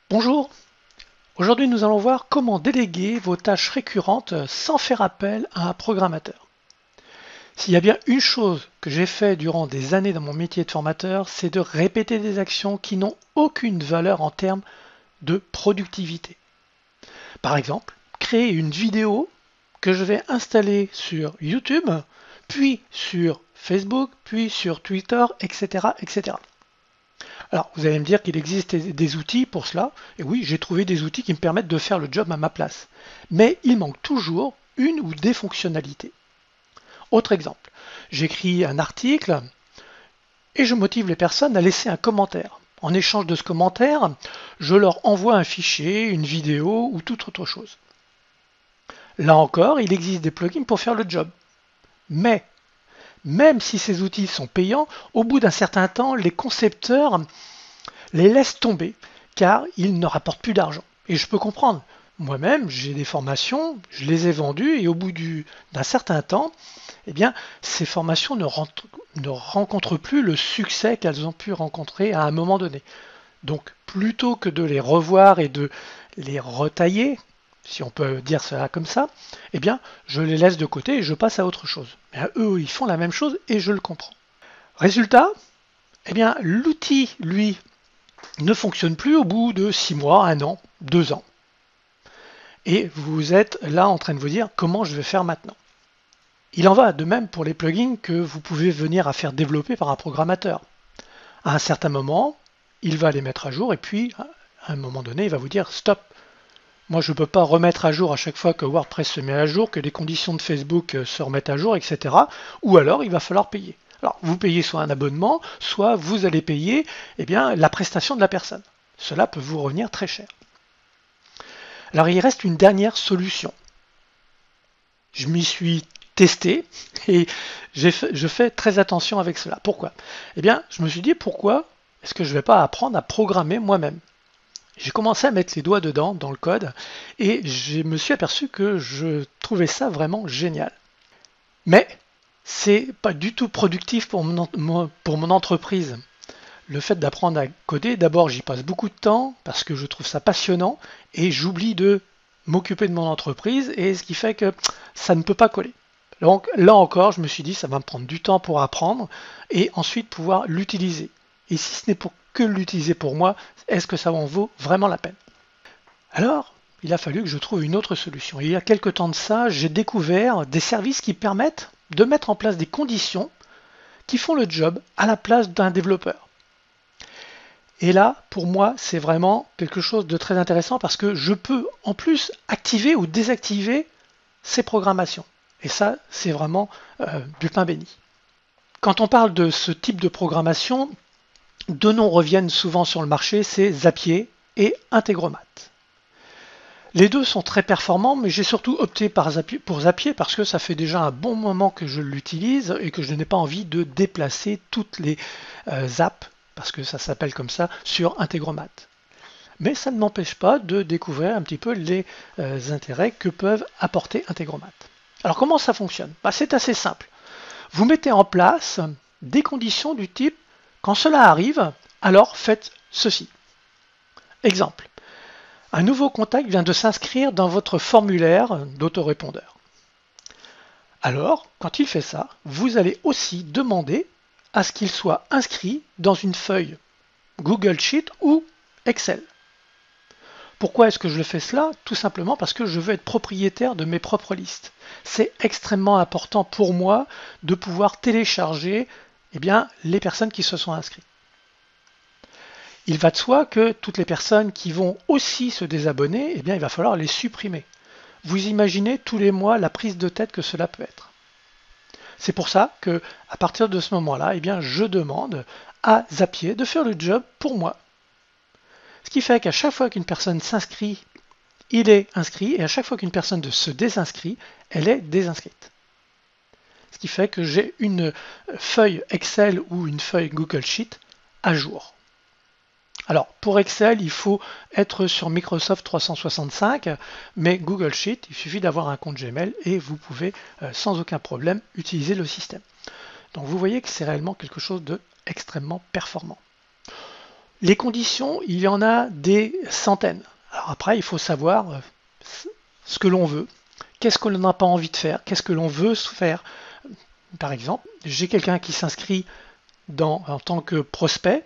Bonjour, aujourd'hui nous allons voir comment déléguer vos tâches récurrentes sans faire appel à un programmateur. S'il y a bien une chose que j'ai fait durant des années dans mon métier de formateur, c'est de répéter des actions qui n'ont aucune valeur en termes de productivité. Par exemple, créer une vidéo que je vais installer sur YouTube, puis sur Facebook, puis sur Twitter, etc., etc. Alors, vous allez me dire qu'il existe des outils pour cela. Et oui, j'ai trouvé des outils qui me permettent de faire le job à ma place. Mais il manque toujours une ou des fonctionnalités. Autre exemple, j'écris un article et je motive les personnes à laisser un commentaire. En échange de ce commentaire, je leur envoie un fichier, une vidéo ou toute autre chose. Là encore, il existe des plugins pour faire le job. Mais, même si ces outils sont payants, au bout d'un certain temps, les concepteurs les laisse tomber car ils ne rapportent plus d'argent. Et je peux comprendre. Moi-même, j'ai des formations, je les ai vendues et au bout d'un certain temps, eh bien, ces formations ne rencontrent plus le succès qu'elles ont pu rencontrer à un moment donné. Donc, plutôt que de les revoir et de les retailler, si on peut dire cela comme ça, eh bien, je les laisse de côté et je passe à autre chose. Mais eux, ils font la même chose et je le comprends. Résultat, eh bien, l'outil, lui, ne fonctionne plus au bout de 6 mois, 1 an, 2 ans. Et vous êtes là en train de vous dire comment je vais faire maintenant. Il en va de même pour les plugins que vous pouvez venir à faire développer par un programmateur. À un certain moment, il va les mettre à jour et puis à un moment donné, il va vous dire stop. Moi, je ne peux pas remettre à jour à chaque fois que WordPress se met à jour, que les conditions de Facebook se remettent à jour, etc. Ou alors, il va falloir payer. Alors, vous payez soit un abonnement, soit vous allez payer la prestation de la personne. Cela peut vous revenir très cher. Alors, il reste une dernière solution. Je m'y suis testé et je fais très attention avec cela. Pourquoi? Eh bien, je me suis dit pourquoi est-ce que je ne vais pas apprendre à programmer moi-même? J'ai commencé à mettre les doigts dedans dans le code et je me suis aperçu que je trouvais ça vraiment génial. Mais c'est pas du tout productif pour mon entreprise. Le fait d'apprendre à coder, d'abord j'y passe beaucoup de temps parce que je trouve ça passionnant et j'oublie de m'occuper de mon entreprise et ce qui fait que ça ne peut pas coller. Donc là encore, je me suis dit ça va me prendre du temps pour apprendre et ensuite pouvoir l'utiliser. Et si ce n'est pour que l'utiliser pour moi, est-ce que ça en vaut vraiment la peine? Alors, il a fallu que je trouve une autre solution. Et il y a quelques temps de ça, j'ai découvert des services qui permettent de mettre en place des conditions qui font le job à la place d'un développeur. Et là, pour moi, c'est vraiment quelque chose de très intéressant parce que je peux en plus activer ou désactiver ces programmations. Et ça, c'est vraiment du pain béni. Quand on parle de ce type de programmation, deux noms reviennent souvent sur le marché, c'est Zapier et Integromat. Les deux sont très performants, mais j'ai surtout opté pour Zapier parce que ça fait déjà un bon moment que je l'utilise et que je n'ai pas envie de déplacer toutes les apps, parce que ça s'appelle comme ça, sur Integromat. Mais ça ne m'empêche pas de découvrir un petit peu les intérêts que peuvent apporter Integromat. Alors comment ça fonctionne? C'est assez simple. Vous mettez en place des conditions du type quand cela arrive, alors faites ceci. Exemple. Un nouveau contact vient de s'inscrire dans votre formulaire d'autorépondeur. Alors, quand il fait ça, vous allez aussi demander à ce qu'il soit inscrit dans une feuille Google Sheet ou Excel. Pourquoi est-ce que je fais cela? Tout simplement parce que je veux être propriétaire de mes propres listes. C'est extrêmement important pour moi de pouvoir télécharger les personnes qui se sont inscrites. Il va de soi que toutes les personnes qui vont aussi se désabonner, il va falloir les supprimer. Vous imaginez tous les mois la prise de tête que cela peut être. C'est pour ça que, à partir de ce moment-là, je demande à Zapier de faire le job pour moi. Ce qui fait qu'à chaque fois qu'une personne s'inscrit, il est inscrit, et à chaque fois qu'une personne se désinscrit, elle est désinscrite. Ce qui fait que j'ai une feuille Excel ou une feuille Google Sheet à jour. Alors, pour Excel, il faut être sur Microsoft 365, mais Google Sheet, il suffit d'avoir un compte Gmail et vous pouvez sans aucun problème utiliser le système. Donc vous voyez que c'est réellement quelque chose d'extrêmement performant. Les conditions, il y en a des centaines. Alors après, il faut savoir ce que l'on veut, qu'est-ce que l'on n'a pas envie de faire, qu'est-ce que l'on veut faire. Par exemple, j'ai quelqu'un qui s'inscrit en tant que prospect.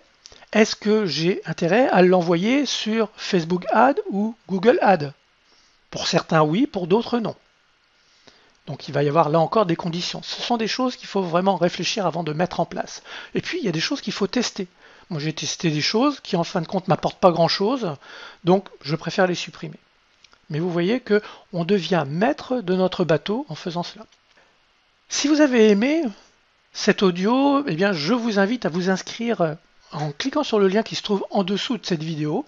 Est-ce que j'ai intérêt à l'envoyer sur Facebook Ads ou Google Ads? Pour certains, oui, pour d'autres, non. Donc il va y avoir là encore des conditions. Ce sont des choses qu'il faut vraiment réfléchir avant de mettre en place. Et puis il y a des choses qu'il faut tester. Moi j'ai testé des choses qui en fin de compte m'apportent pas grand-chose, donc je préfère les supprimer. Mais vous voyez que on devient maître de notre bateau en faisant cela. Si vous avez aimé cet audio, eh bien je vous invite à vous inscrire en cliquant sur le lien qui se trouve en dessous de cette vidéo.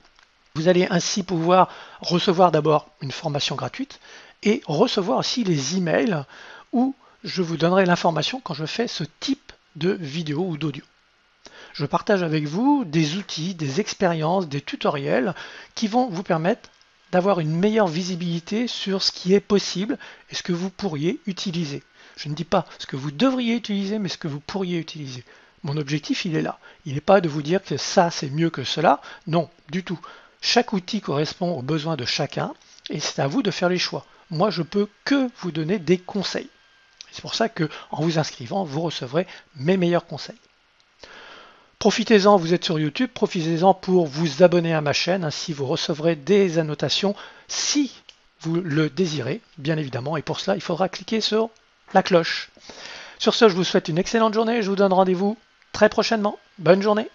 Vous allez ainsi pouvoir recevoir d'abord une formation gratuite et recevoir aussi les emails où je vous donnerai l'information quand je fais ce type de vidéo ou d'audio. Je partage avec vous des outils, des expériences, des tutoriels qui vont vous permettre d'avoir une meilleure visibilité sur ce qui est possible et ce que vous pourriez utiliser. Je ne dis pas ce que vous devriez utiliser, mais ce que vous pourriez utiliser. Mon objectif, il est là. Il n'est pas de vous dire que ça, c'est mieux que cela. Non, du tout. Chaque outil correspond aux besoins de chacun et c'est à vous de faire les choix. Moi, je peux que vous donner des conseils. C'est pour ça que, en vous inscrivant, vous recevrez mes meilleurs conseils. Profitez-en, vous êtes sur YouTube, profitez-en pour vous abonner à ma chaîne, ainsi vous recevrez des annotations si vous le désirez, bien évidemment. Et pour cela, il faudra cliquer sur la cloche. Sur ce, je vous souhaite une excellente journée et je vous donne rendez-vous très prochainement. Bonne journée!